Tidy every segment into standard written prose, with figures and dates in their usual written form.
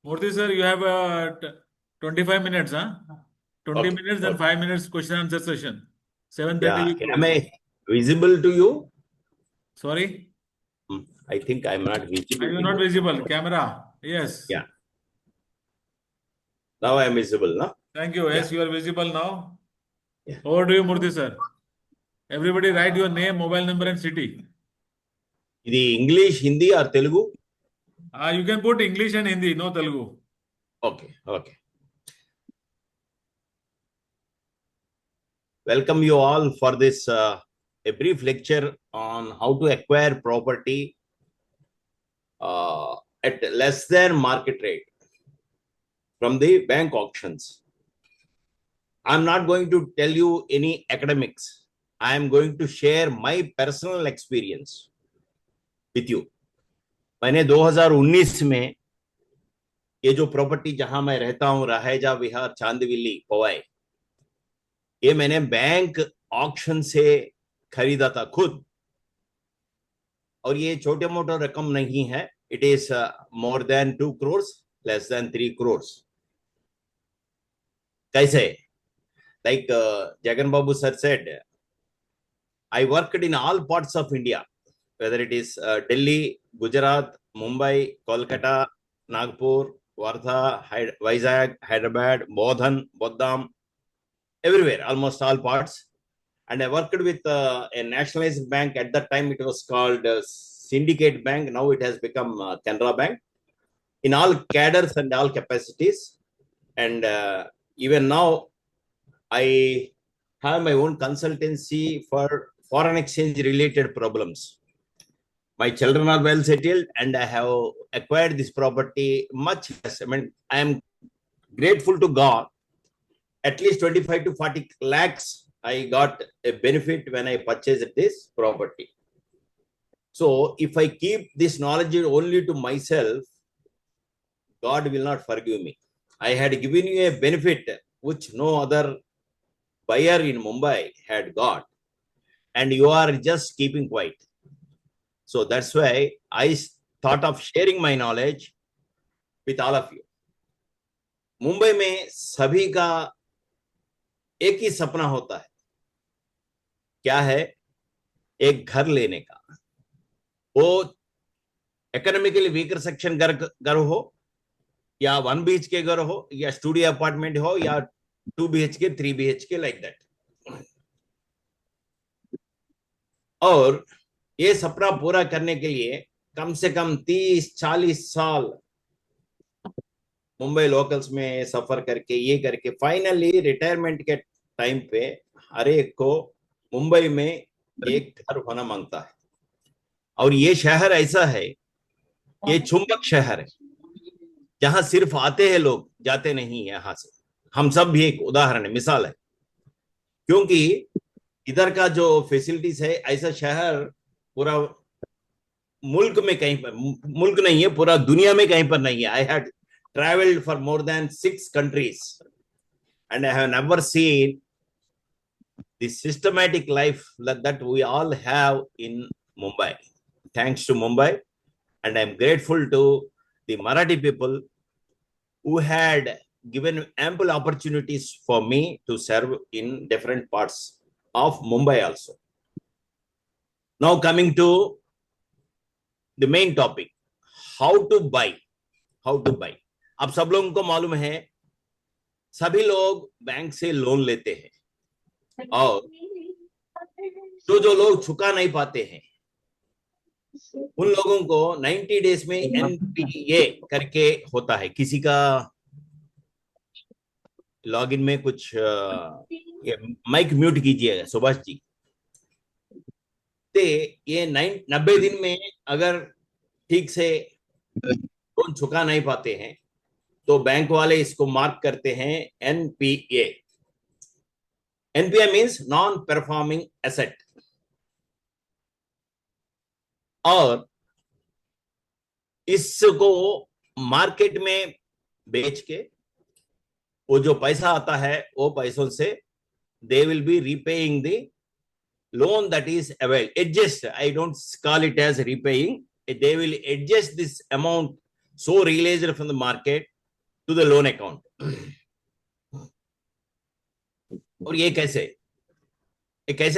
Murthy sir, you have 25 minutes, huh? 20 Okay, minutes and okay. 5 minutes question answer session. 7:30 Yeah, we am close. I visible to you? Sorry? I think I'm not Are visible you to not you. visible? Camera. Yes. Yeah, now I'm visible, no? Thank you. Yeah, Yes, you are visible now. yeah. Over to you, Murthy sir. Everybody write your name, mobile number and city. The English, Hindi or Telugu? You can put English and Hindi, no Telugu. Okay, okay. Welcome you all for this a brief lecture on how to acquire property at less than market rate from the bank auctions. I'm not going to tell you any academics. I am going to share my personal experience with you. मैंने 2019 में ये जो property जहां मैं रहता हूं, राहेजा विहार, चांदविली, पवाई, ये मैंने बैंक ऑक्शन से खरीदा था खुद. और ये छोटे मोटे रकम नहीं है. It is more than 2 crores, less than 3 crores. कैसे? Like Jagan Babu sir said, I worked in all parts of India, whether it is Delhi, Gujarat, Mumbai, Kolkata, Nagpur, Wardha, Vizag, Hyderabad, Bodhan, Boddam, everywhere, almost all parts. And I worked with a nationalized bank. At that time, it was called Syndicate Bank. Now it has become Canara Bank. In all cadres and all capacities. And even now, I have my own consultancy for foreign exchange related problems. My children are well settled and I have acquired this property much less. I mean, I am grateful to God. At least 25 to 40 lakhs I got a benefit when I purchased this property. So if I keep this knowledge only to myself, God will not forgive me. I had given you a benefit which no other buyer in Mumbai had got, and you are just keeping quiet. So that's why I thought of sharing my knowledge with all of you. Mumbai में सभी का एक ही सपना होता है. क्या है? एक घर लेने का. वो इकोनॉमिकली वीकर सेक्शन घर हो, या 1 BHK घर हो, या स्टूडियो अपार्टमेंट हो, या 2 BHK, 3 BHK, लाइक दैट. और ये सपना पूरा करने के लिए कम से कम 30-40 साल मुंबई लोकल्स में सफर करके, ये करके फाइनली रिटायरमेंट के टाइम पे हर एक को मुंबई में एक घर होना मांगता है. और ये शहर ऐसा है, ये चुंबक शहर है, जहां सिर्फ आते हैं लोग, जाते नहीं है यहां से. हम सब भी एक उदाहरण है, मिसाल है. क्योंकि इधर का जो फैसिलिटीज है, ऐसा शहर पूरा मुल्क में कहीं पर, मुल्क नहीं है, पूरा दुनिया में कहीं पर नहीं है. I had traveled for more than 6 countries and I have never seen the systematic life that we all have in Mumbai. Thanks to Mumbai, and I'm grateful to the Marathi people who had given ample opportunities for me to serve in different parts of Mumbai also. Now coming to the main topic, how to buy. अब सब लोगों को मालूम है, सभी लोग bank से loan लेते हैं, और जो लोग चुका नहीं पाते हैं, उन लोगों को 90 डेज में NPA करके होता है. किसी का लॉगिन में कुछ माइक म्यूट कीजिएगा सुभाष जी. ये 90 दिन में अगर ठीक से लोन चुका नहीं पाते हैं, तो बैंक वाले इसको मार्क करते हैं NPA. NPA means non performing asset. और इसको मार्केट में बेच के वो जो पैसा आता है, वो पैसों से they will be repaying the loan that is available. Adjust, I don't call it as repaying. They will adjust this amount so realized from the market to the loan account. और ये कैसे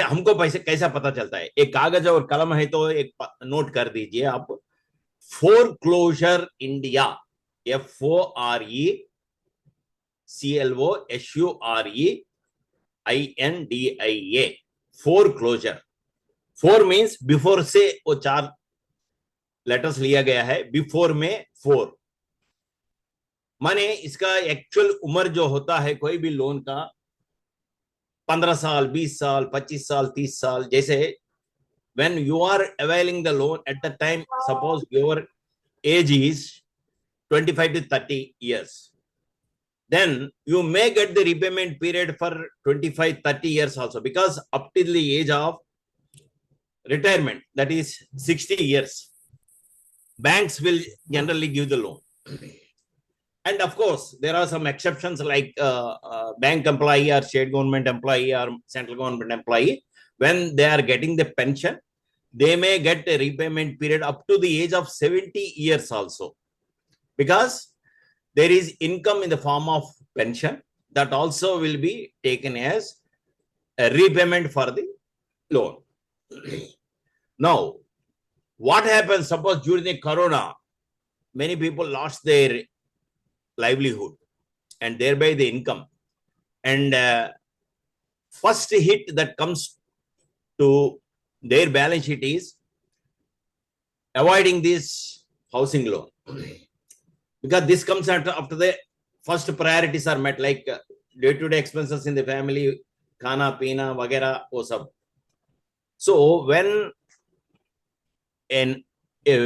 हमको पैसे कैसा पता चलता है? एक कागज और कलम है तो एक नोट कर दीजिए आप, foreclosure India, FORECLOSUREINDIA, foreclosure. 4 means before से वो 4 लेटर्स लिया गया है, बिफोर में 4 माने इसका एक्चुअल उम्र जो होता है कोई भी लोन का 15 साल, 20 साल, 25 साल, 30 साल. जैसे when you are availing the loan at the time, suppose your age is 25 to 30 years, then you may get the repayment period for 25-30 years also, because up till the age of retirement, that is 60 years, banks will generally give the loan. And of course, there are some exceptions like bank employee or state government employee or central government employee. When they are getting the pension, they may get a repayment period up to the age of 70 years also, because there is income in the form of pension that also will be taken as a repayment for the loan. Now, what happens? Suppose during the corona, many people lost their livelihood and thereby the income, and first hit that comes to their balance sheet is avoiding this housing loan, because this comes after the first priorities are met, like day-to-day expenses in the family, khana pina vagera wo sab. So when a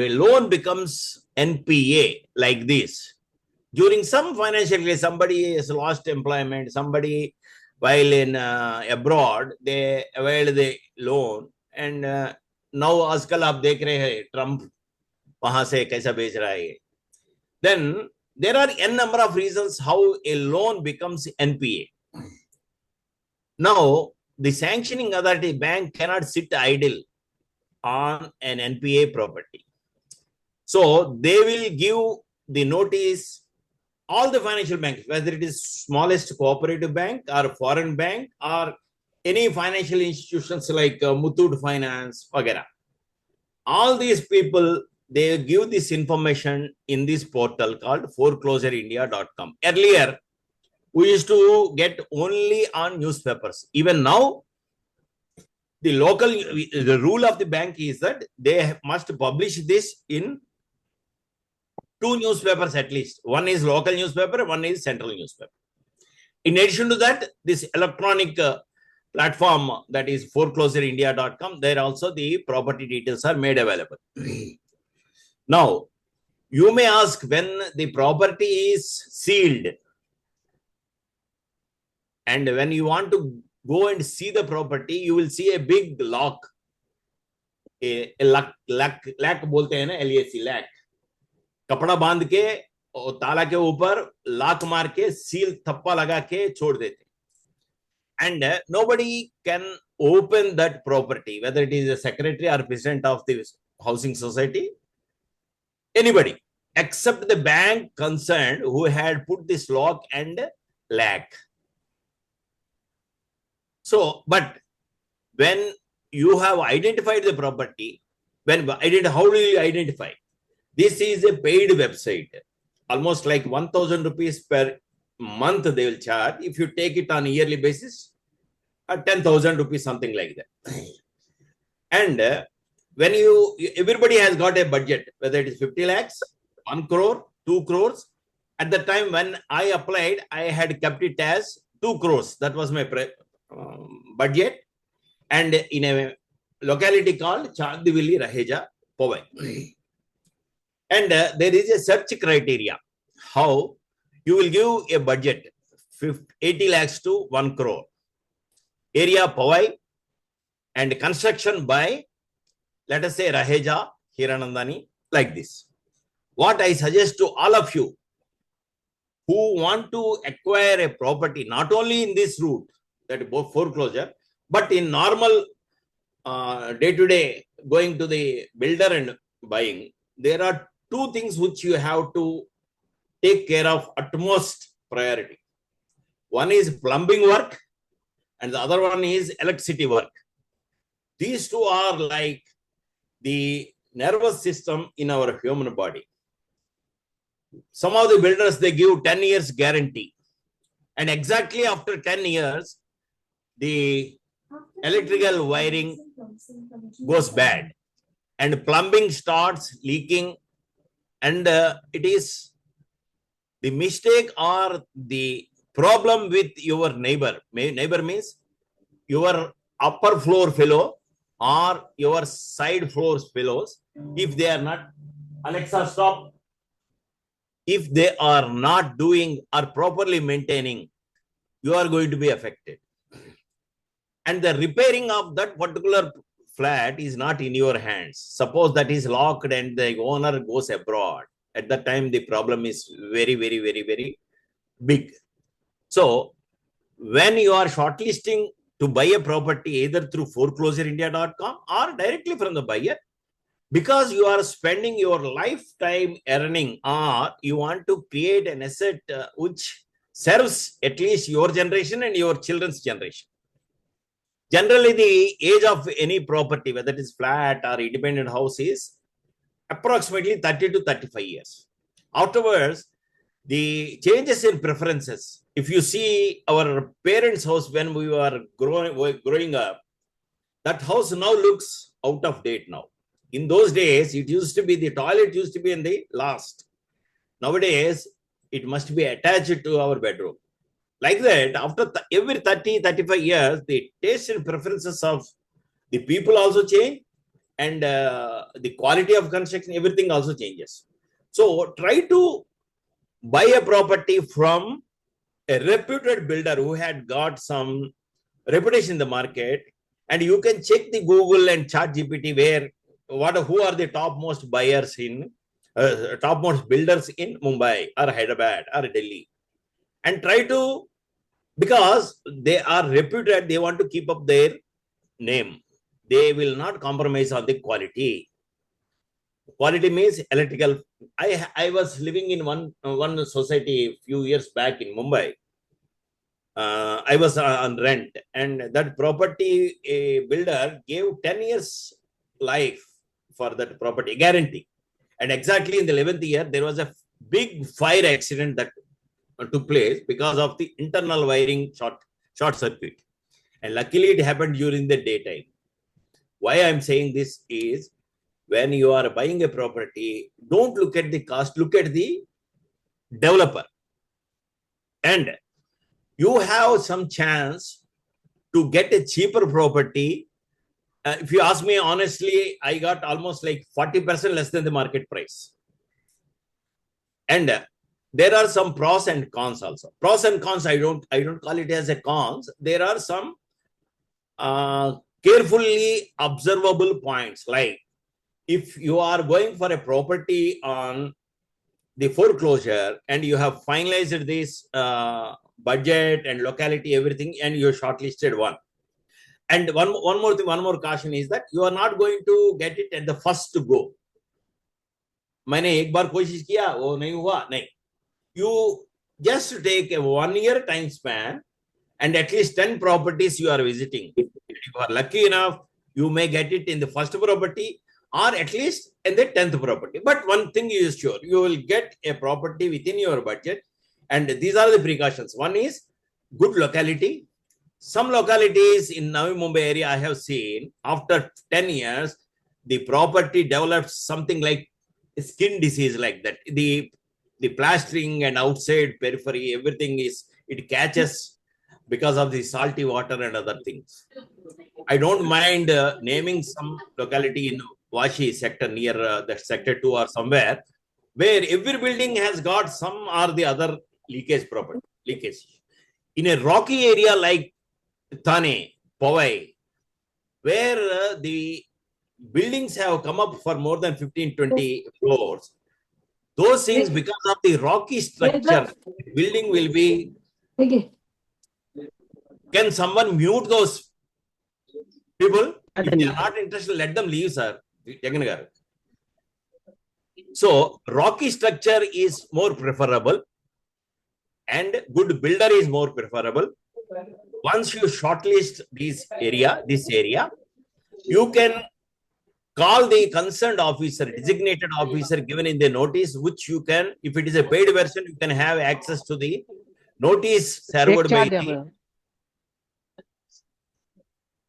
loan becomes NPA like this, during some financial case, somebody has lost employment, somebody while in abroad, they availed the loan, and now आजकल आप देख रहे हैं Trump वहां से कैसा बेच रहा है. Then there are n number of reasons how a loan becomes NPA. Now, the sanctioning authority, bank, cannot sit idle on an NPA property. So they will give the notice. All the financial banks, whether it is smallest cooperative bank or foreign bank or any financial institutions like Muthoot Finance, vagera, all these people, they give this information in this portal called foreclosure.india.com. Earlier, we used to get only on newspapers. Even now, the rule of the bank is that they must publish this in 2 newspapers at least. One is local newspaper, one is central newspaper. In addition to that, this electronic platform, that is foreclosure.india.com, there also the property details are made available. Now, you may ask, when the property is sealed and when you want to go and see the property, you will see a big lock, a lock bolte hain na, LAC, lock. कपड़ा बांध के और ताला के ऊपर लाक मार के seal थप्पा लगा के छोड़ देते. And nobody can open that property, whether it is a secretary or president of the housing society, anybody except the bank concerned who had put this lock and lock. So, but when you have identified the property, how do you identify? This is a paid website, almost like 1,000 rupees per month they will charge. If you take it on a yearly basis, 10,000 rupees, something like that. And when everybody has got a budget, whether it is 50 lakhs, 1 crore, 2 crores. At the time when I applied, I had kept it as 2 crores. That was my budget. And in a locality called Chandivali, Raheja, Powai. And there is a search criteria, how you will give a budget 80 lakhs to 1 crore. Area Powai, and construction by, let us say, Raheja, Hiranandani, like this. What I suggest to all of you who want to acquire a property, not only in this route, that foreclosure, but in normal day-to-day going to the builder and buying, there are 2 things which you have to take care of utmost priority. One is plumbing work and the other one is electricity work. These two are like the nervous system in our human body. Some of the builders, they give 10 years guarantee. And exactly after 10 years, the electrical wiring goes bad and plumbing starts leaking, and it is the mistake or the problem with your neighbor. Neighbor means your upper floor fellow or your side floors fellows. If they are not, Alexa, stop. If they are not doing or properly maintaining, you are going to be affected. And the repairing of that particular flat is not in your hands. Suppose that is locked and the owner goes abroad. At that time, the problem is very, very, very, very big. So when you are shortlisting to buy a property either through foreclosure.india.com or directly from the buyer, because you are spending your lifetime earning, or you want to create an asset which serves at least your generation and your children's generation. Generally, the age of any property, whether it is flat or independent house, is approximately 30 to 35 years. Afterwards, the changes in preferences. If you see our parents' house when we were growing up, that house now looks out of date now. In those days, it used to be, the toilet used to be in the last. Nowadays, it must be attached to our bedroom. Like that, after every 30, 35 years, the taste and preferences of the people also change, and the quality of construction, everything also changes. So try to buy a property from a reputed builder who had got some reputation in the market, and you can check the Google and ChatGPT who are the topmost buyers in, topmost builders in Mumbai or Hyderabad or Delhi, and try to, because they are reputed, they want to keep up their name. They will not compromise on the quality. Quality means electrical. I was living in one society a few years back in Mumbai. I was on rent, and that property, a builder gave 10 years life for that property, guarantee. And exactly in the 11th year, there was a big fire accident that took place because of the internal wiring short circuit. And luckily, it happened during the daytime. Why I'm saying this is, when you are buying a property, don't look at the cost, look at the developer. And you have some chance to get a cheaper property. If you ask me honestly, I got almost like 40% less than the market price. And there are some pros and cons also. Pros and cons, I don't call it as a cons. There are some carefully observable points, like if you are going for a property on the foreclosure and you have finalized this budget and locality, everything, and you shortlisted one. And one more thing, one more caution is that you are not going to get it at the first go. मैंने एक बार कोशिश किया, वो नहीं हुआ, नहीं. You just take a 1 year time span and at least 10 properties you are visiting. If you are lucky enough, you may get it in the first property or at least in the 10th property. But one thing is sure, you will get a property within your budget. And these are the precautions. One is good locality. Some localities in Navi Mumbai area I have seen, after 10 years, the property develops something like skin disease like that. The plastering and outside periphery, everything it catches because of the salty water and other things. I don't mind naming some locality in Vashi sector near the sector 2 or somewhere, where every building has got some or the other leakage. In a rocky area like Thane, Powai, where the buildings have come up for more than 15-20 floors, those things, because of the rocky structure, building will be. Can someone mute those people? If they are not interested, let them leave, sir. So rocky structure is more preferable and good builder is more preferable. Once you shortlist this area, you can call the concerned officer, designated officer given in the notice, which you can, if it is a paid version, you can have access to the notice served by the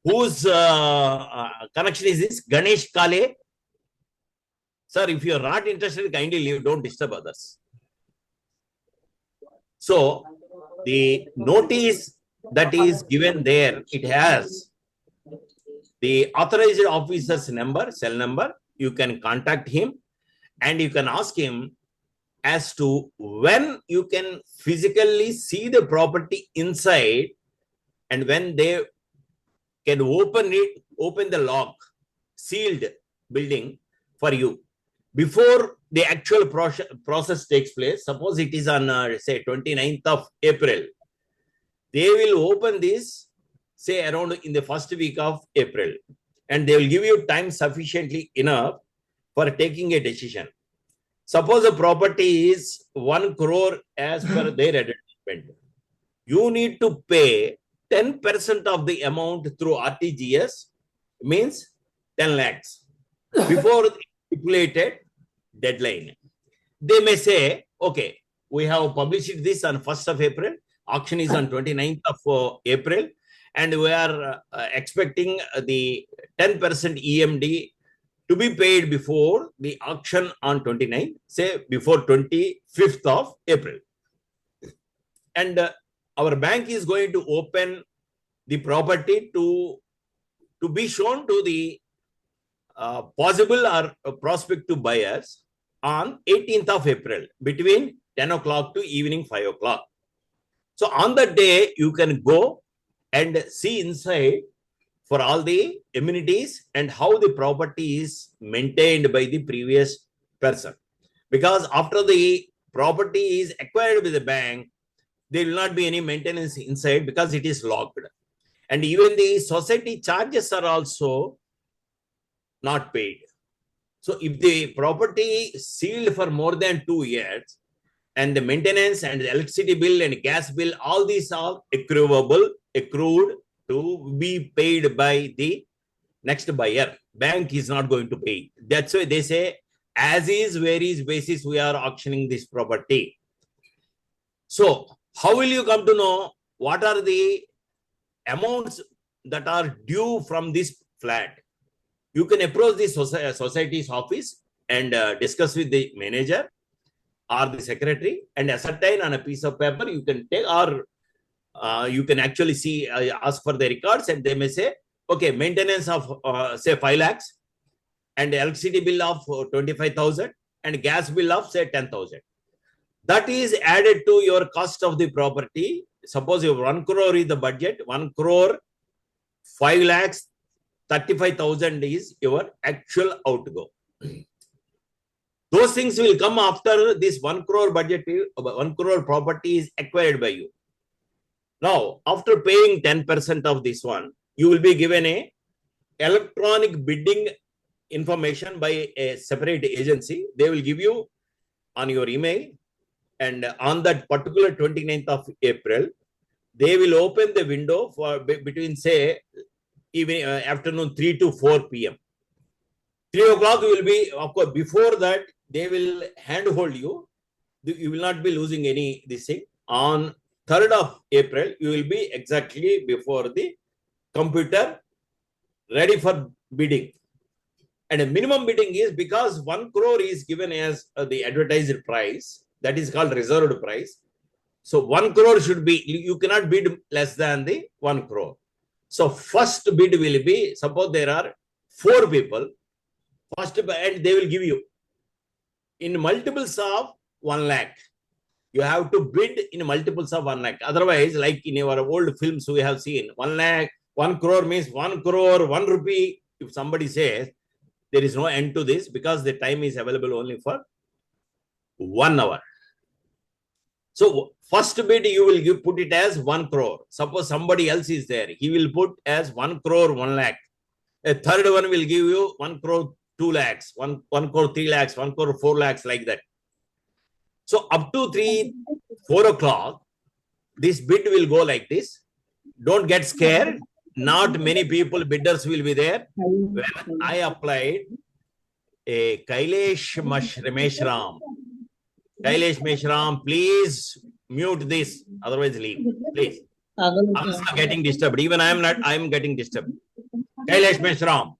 whose connection is this? Ganesh Kale. Sir, if you are not interested, kindly leave, don't disturb others. So the notice that is given there, it has the authorized officer's number, cell number. You can contact him and you can ask him as to when you can physically see the property inside and when they can open the lock, sealed building for you. Before the actual process takes place, suppose it is on, say, 29th of April, they will open this, say, around in the first week of April, and they will give you time sufficiently enough for taking a decision. Suppose the property is 1 crore as per their advertisement. You need to pay 10% of the amount through RTGS, means 10 lakhs, before the stipulated deadline. They may say, okay, we have published this on 1st of April, auction is on 29th of April, and we are expecting the 10% EMD to be paid before the auction on 29th, say before 25th of April. And our bank is going to open the property to be shown to the possible or prospective buyers on 18th of April between 10 o'clock to evening 5 o'clock. So on that day, you can go and see inside for all the amenities and how the property is maintained by the previous person. Because after the property is acquired by the bank, there will not be any maintenance inside because it is locked. And even the society charges are also not paid. So if the property is sealed for more than 2 years, and the maintenance and the electricity bill and gas bill, all these are accrued to be paid by the next buyer. Bank is not going to pay. That's why they say, as is, where is basis, we are auctioning this property. So how will you come to know what are the amounts that are due from this flat? You can approach the society's office and discuss with the manager or the secretary and ascertain on a piece of paper. You can take, or you can actually see, ask for the records, and they may say, okay, maintenance of say 5 lakhs and electricity bill of 25,000 and gas bill of say 10,000. That is added to your cost of the property. Suppose your 1 crore is the budget, 1 crore, 5 lakhs, 35,000 is your actual outgo. Those things will come after this 1 crore budget, 1 crore property is acquired by you. Now, after paying 10% of this one, you will be given a electronic bidding information by a separate agency. They will give you on your email, and on that particular 29th of April, they will open the window for between, say, even afternoon 3 to 4 p.m. 3 o'clock will be, of course, before that, they will handhold you. You will not be losing any this thing. On 3rd of April, you will be exactly before the computer ready for bidding. And a minimum bidding is, because 1 crore is given as the advertised price, that is called reserved price. So 1 crore should be, you cannot bid less than the 1 crore. So first bid will be, suppose there are 4 people, first, and they will give you in multiples of 1 lakh. You have to bid in multiples of 1 lakh. Otherwise, like in our old films we have seen, 1 lakh, 1 crore means 1 crore, 1 rupee. If somebody says, there is no end to this, because the time is available only for 1 hour. So first bid, you will put it as 1 crore. Suppose somebody else is there, he will put as 1 crore, 1 lakh. A third one will give you 1 crore, 2 lakhs, 1 crore 3 lakhs, 1 crore 4 lakhs, like that. So up to 4 o'clock, this bid will go like this. Don't get scared. Not many people, bidders will be there. When I applied a Kailash Meshram, please mute this, otherwise leave, please. Others are getting disturbed. Even I am getting disturbed. Kailash Meshram.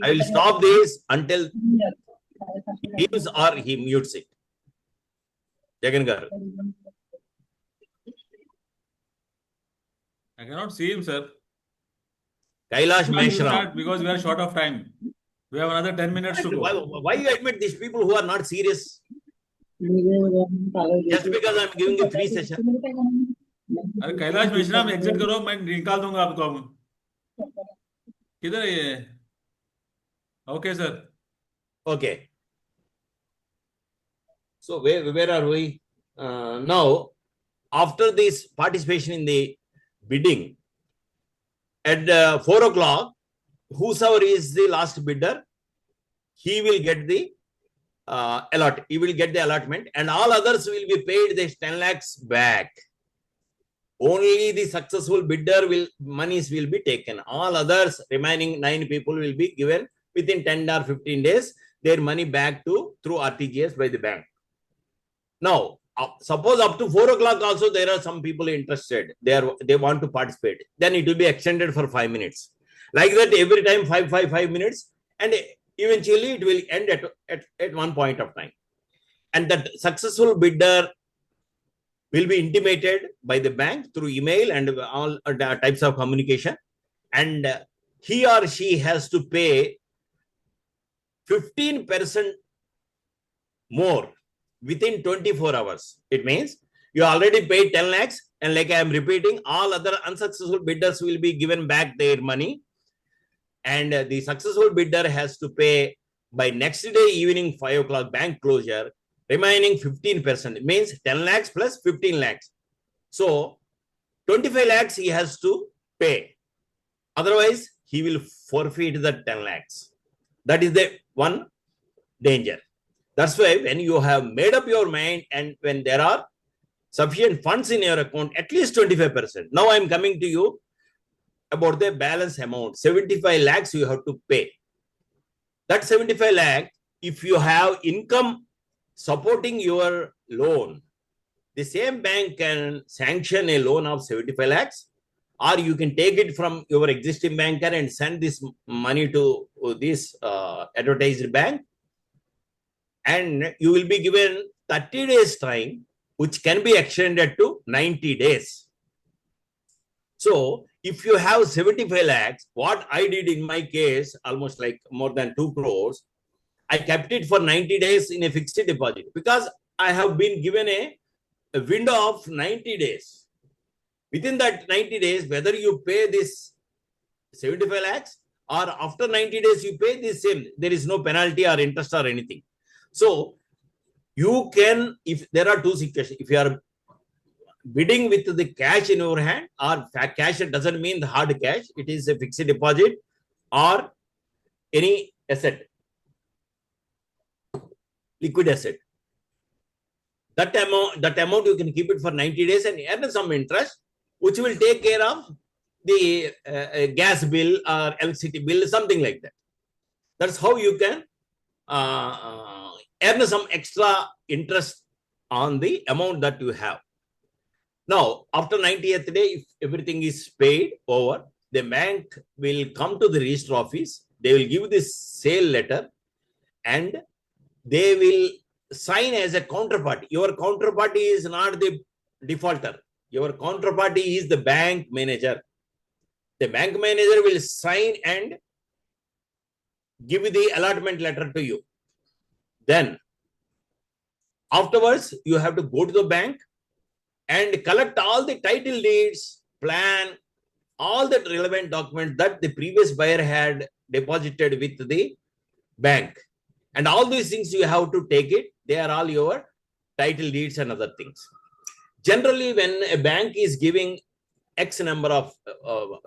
I will stop this until he gives or he mutes it. Jagan Garu. I cannot see him, sir. Kailash Why you Meshram. start? Because we are short of time. We have another 10 minutes to go. Why you admit these people who are not serious? Just because I am giving you 3 sessions. अरे कैलाश मिश्रा में exit करो, मैं निकाल दूंगा आपको. किधर है ये? Okay, sir. Okay. So where are we? Now, after this participation in the bidding, at 4 o'clock, whosoever is the last bidder, he will get the he will get the allotment, and all others will be paid the 10 lakhs back. Only the successful bidder monies will be taken. All others, remaining 9 people, will be given within 10 or 15 days their money back through RTGS by the bank. Now, suppose up to 4 o'clock also there are some people interested. They want to participate. Then it will be extended for 5 minutes. Like that, every time 5 minutes, and eventually it will end at one point of time. And that successful bidder will be intimated by the bank through email and all types of communication. And he or she has to pay 15% more within 24 hours. It means you already paid 10 lakhs, and like I am repeating, all other unsuccessful bidders will be given back their money. And the successful bidder has to pay by next day evening 5 o'clock bank closure, remaining 15%. It means 10 lakhs plus 15 lakhs. So 25 lakhs he has to pay. Otherwise, he will forfeit the 10 lakhs. That is the one danger. That's why when you have made up your mind and when there are sufficient funds in your account, at least 25%. Now I am coming to you about the balance amount. 75 lakhs you have to pay. That 75 lakh, if you have income supporting your loan, the same bank can sanction a loan of 75 lakhs, or you can take it from your existing banker and send this money to this advertised bank, and you will be given 30 days time, which can be extended to 90 days. So if you have 75 lakhs, what I did in my case, almost like more than 2 crores, I kept it for 90 days in a fixed deposit because I have been given a window of 90 days. Within that 90 days, whether you pay this 75 lakhs or after 90 days you pay the same, there is no penalty or interest or anything. So you can, if there are 2 situations, if you are bidding with the cash in your hand, or cash doesn't mean the hard cash, it is a fixed deposit or any asset, liquid asset. That amount you can keep it for 90 days and earn some interest, which will take care of the gas bill or electricity bill, something like that. That's how you can earn some extra interest on the amount that you have. Now, after 90th day, if everything is paid over, the bank will come to the register office. They will give this sale letter and they will sign as a counterparty. Your counterparty is not the defaulter. Your counterparty is the bank manager. The bank manager will sign and give the allotment letter to you. Then, afterwards, you have to go to the bank and collect all the title deeds, plan, all the relevant documents that the previous buyer had deposited with the bank. And all these things you have to take it. They are all your title deeds and other things. Generally, when a bank is giving X number of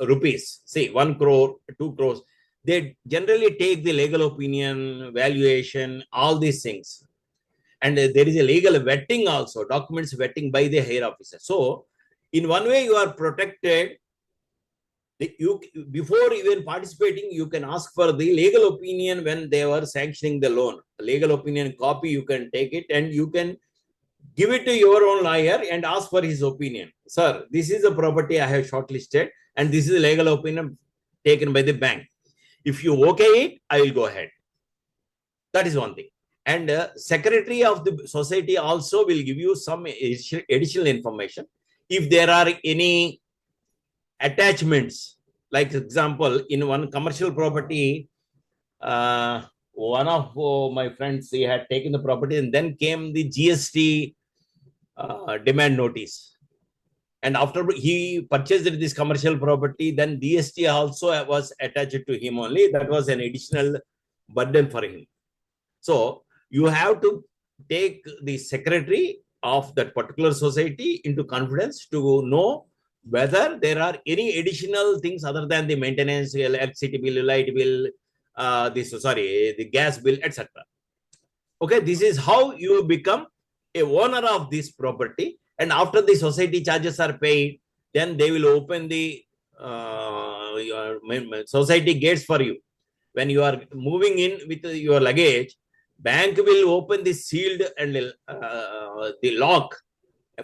rupees, say 1 crore, 2 crores, they generally take the legal opinion, valuation, all these things. And there is a legal vetting also, documents vetting by the higher officer. So, in one way, you are protected. You, before even participating, you can ask for the legal opinion when they were sanctioning the loan. Legal opinion copy, you can take it and you can give it to your own lawyer and ask for his opinion. Sir, this is a property I have shortlisted and this is a legal opinion taken by the bank. If you okay it, I will go ahead. That is one thing. And secretary of the society also will give you some additional information. If there are any attachments, like example, in one commercial property, one of my friends, he had taken the property and then came the GST demand notice. And after he purchased this commercial property, then GST also was attached to him only. That was an additional burden for him. So you have to take the secretary of that particular society into confidence to know whether there are any additional things other than the maintenance, electricity bill, light bill, the gas bill, etc. Okay, this is how you become a owner of this property. And after the society charges are paid, then they will open the society gates for you. When you are moving in with your luggage, bank will open the sealed and the lock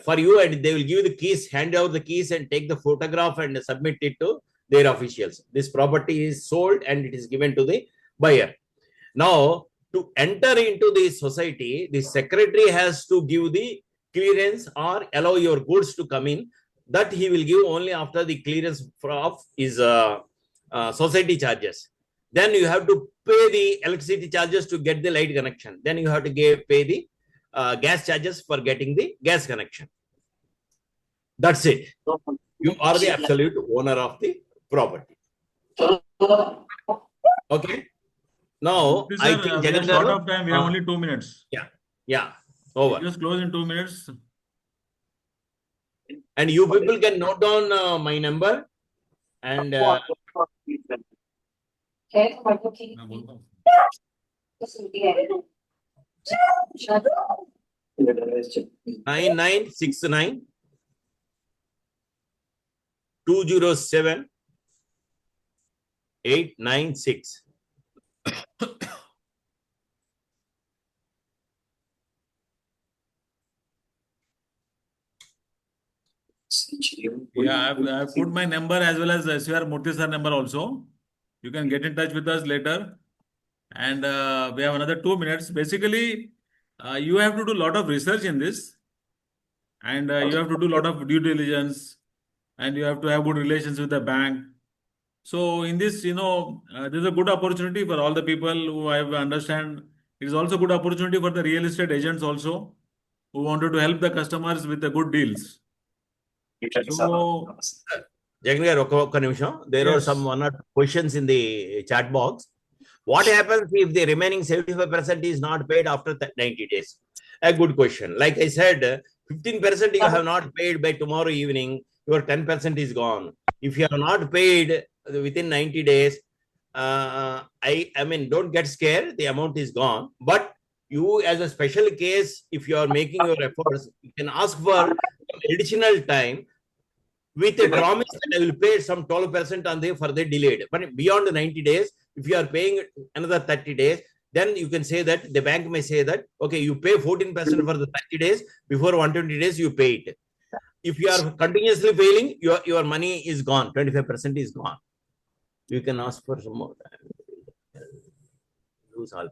for you, and they will give the keys, hand out the keys and take the photograph and submit it to their officials. This property is sold and it is given to the buyer. Now, to enter into the society, the secretary has to give the clearance or allow your goods to come in. That he will give only after the clearance of his society charges. Then you have to pay the electricity charges to get the light connection. Then you have to pay the gas charges for getting the gas connection. That's it. You are the absolute owner of the property. Okay. Now, Sir, I think we have Jagan short garu, of time. We have only 2 minutes. Yeah, over. Just close in 2 minutes. And you people can note down my number and 9969 207 896. Yeah, I've put my number as well as SVR Murty sir number also. You can get in touch with us later. And we have another 2 minutes. Basically, you have to do a lot of research in this. And you have to do a lot of due diligence. And you have to have good relations with the bank. So in this, there's a good opportunity for all the people who I understand. It is also good opportunity for the real estate agents also who wanted to help the customers with the good deals. So, Jagan garu, oka nimisham. There are some one or two questions in the chat box. What happens if the remaining 75% is not paid after 90 days? A good question. Like I said, 15% you have not paid by tomorrow evening, your 10% is gone. If you have not paid within 90 days, I mean, don't get scared. The amount is gone. But you, as a special case, if you are making your efforts, you can ask for additional time with a promise that I will pay some 12% on the further delayed. But beyond the 90 days, if you are paying another 30 days, then you can say that the bank may say that, okay, you pay 14% for the 30 days, before 120 days, you pay it. If you are continuously failing, your money is gone, 25% is gone. You can ask for some more time. Lose all.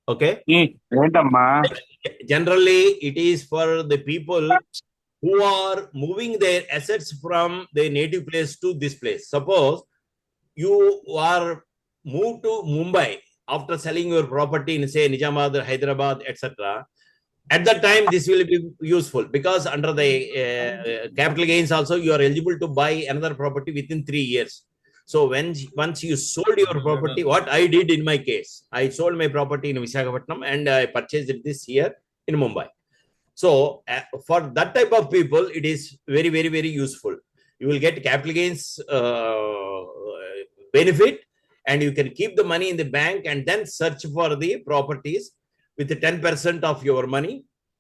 Okay. Generally, it is for the people who are moving their assets from their native place to this place. Suppose you are moved to Mumbai after selling your property in, say, Nizamabad, Hyderabad, etc. At that time, this will be useful because under the capital gains also, you are eligible to buy another property within 3 years. So once you sold your property, what I did in my case, I sold my property in Visakhapatnam and I purchased it this year in Mumbai. So for that type of people, it is very, very, very useful. You will get capital gains benefit, and you can keep the money in the bank and then search for the properties with the 10% of your money.